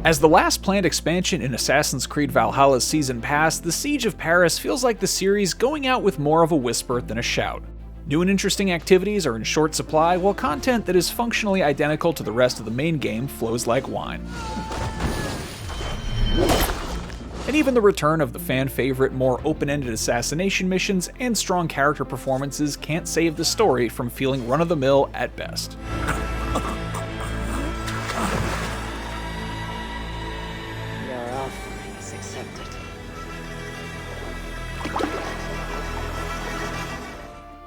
As the last planned expansion in Assassin's Creed Valhalla's Season Pass, the Siege of Paris feels like the series going out with more of a whisper than a shout. New and interesting activities are in short supply, while content that is functionally identical to the rest of the main game flows like wine. And even the return of the fan-favorite, more open-ended assassination missions and strong character performances can't save the story from feeling run-of-the-mill at best.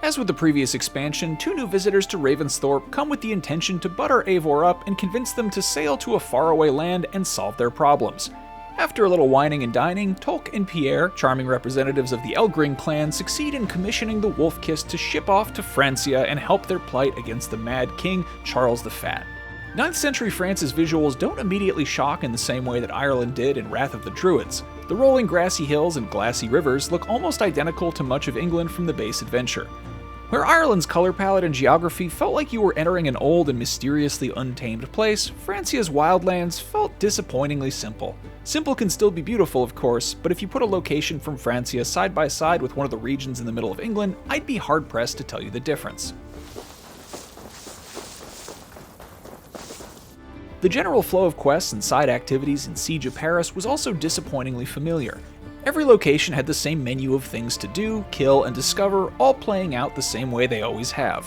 As with the previous expansion, 2 new visitors to Ravensthorpe come with the intention to butter Eivor up and convince them to sail to a faraway land and solve their problems. After a little wining and dining, Tolk and Pierre, charming representatives of the Elgring clan, succeed in commissioning the Wolf-Kiss to ship off to Francia and help their plight against the Mad King, Charles the Fat. 9th century France's visuals don't immediately shock in the same way that Ireland did in Wrath of the Druids. The rolling grassy hills and glassy rivers look almost identical to much of England from the base adventure. Where Ireland's color palette and geography felt like you were entering an old and mysteriously untamed place, Francia's wildlands felt disappointingly simple. Simple can still be beautiful, of course, but if you put a location from Francia side by side with one of the regions in the middle of England, I'd be hard-pressed to tell you the difference. The general flow of quests and side activities in Siege of Paris was also disappointingly familiar. Every location had the same menu of things to do, kill, and discover, all playing out the same way they always have.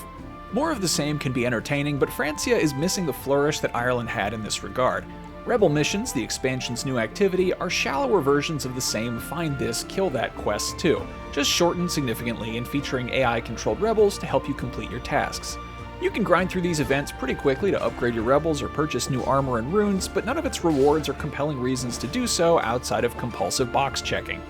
More of the same can be entertaining, but Francia is missing the flourish that Ireland had in this regard. Rebel missions, the expansion's new activity, are shallower versions of the same find this, kill that quests too, just shortened significantly and featuring AI-controlled rebels to help you complete your tasks. You can grind through these events pretty quickly to upgrade your rebels or purchase new armor and runes, but none of its rewards or compelling reasons to do so outside of compulsive box checking.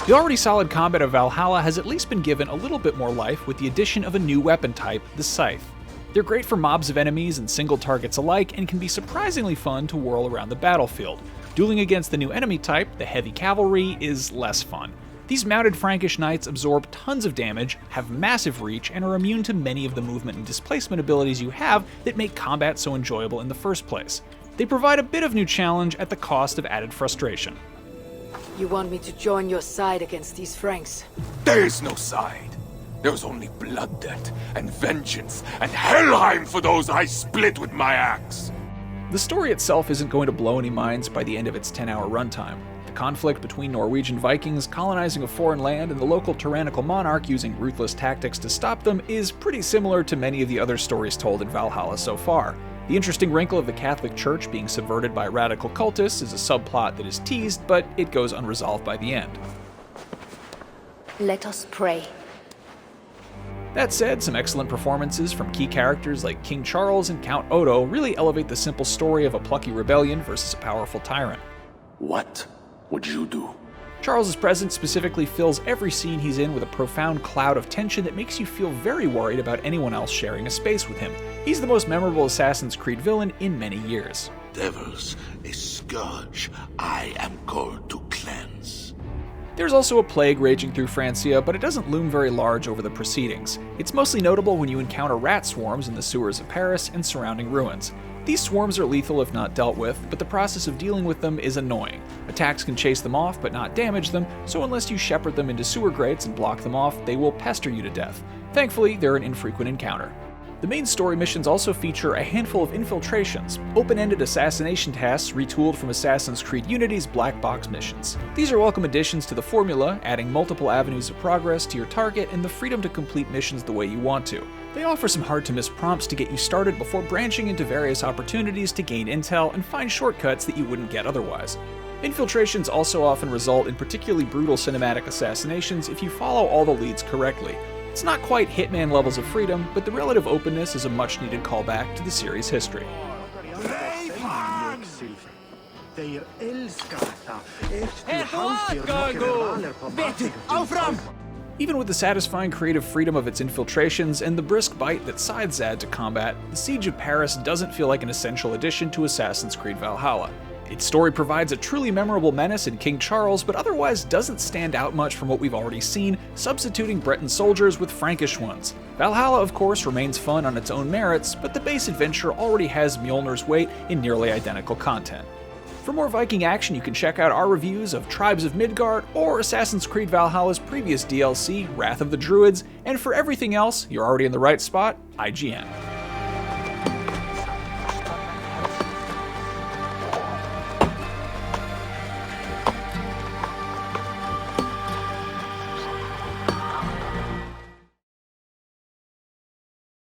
The already solid combat of Valhalla has at least been given a little bit more life with the addition of a new weapon type, the scythe. They're great for mobs of enemies and single targets alike and can be surprisingly fun to whirl around the battlefield. Dueling against the new enemy type, the heavy cavalry, is less fun. These mounted Frankish knights absorb tons of damage, have massive reach, and are immune to many of the movement and displacement abilities you have that make combat so enjoyable in the first place. They provide a bit of new challenge at the cost of added frustration. You want me to join your side against these Franks? There is no side. There's only blood debt, and vengeance, and Helheim for those I split with my axe. The story itself isn't going to blow any minds by the end of its 10-hour runtime. The conflict between Norwegian Vikings colonizing a foreign land and the local tyrannical monarch using ruthless tactics to stop them is pretty similar to many of the other stories told in Valhalla so far. The interesting wrinkle of the Catholic Church being subverted by radical cultists is a subplot that is teased, but it goes unresolved by the end. Let us pray. That said, some excellent performances from key characters like King Charles and Count Odo really elevate the simple story of a plucky rebellion versus a powerful tyrant. What would you do? Charles's presence specifically fills every scene he's in with a profound cloud of tension that makes you feel very worried about anyone else sharing a space with him. He's the most memorable Assassin's Creed villain in many years. Devils, a scourge I am called to cleanse. There's also a plague raging through Francia, but it doesn't loom very large over the proceedings. It's mostly notable when you encounter rat swarms in the sewers of Paris and surrounding ruins. These swarms are lethal if not dealt with, but the process of dealing with them is annoying. Attacks can chase them off but not damage them, so unless you shepherd them into sewer grates and block them off, they will pester you to death. Thankfully, they're an infrequent encounter. The main story missions also feature a handful of infiltrations, open-ended assassination tasks retooled from Assassin's Creed Unity's black box missions. These are welcome additions to the formula, adding multiple avenues of progress to your target and the freedom to complete missions the way you want to. They offer some hard-to-miss prompts to get you started before branching into various opportunities to gain intel and find shortcuts that you wouldn't get otherwise. Infiltrations also often result in particularly brutal cinematic assassinations if you follow all the leads correctly. It's not quite Hitman levels of freedom, but the relative openness is a much-needed callback to the series' history. Even with the satisfying creative freedom of its infiltrations and the brisk bite that scythes add to combat, the Siege of Paris doesn't feel like an essential addition to Assassin's Creed Valhalla. Its story provides a truly memorable menace in King Charles, but otherwise doesn't stand out much from what we've already seen, substituting Breton soldiers with Frankish ones. Valhalla, of course, remains fun on its own merits, but the base adventure already has Mjolnir's weight in nearly identical content. For more Viking action, you can check out our reviews of Tribes of Midgard or Assassin's Creed Valhalla's previous DLC, Wrath of the Druids, and for everything else, you're already in the right spot, IGN.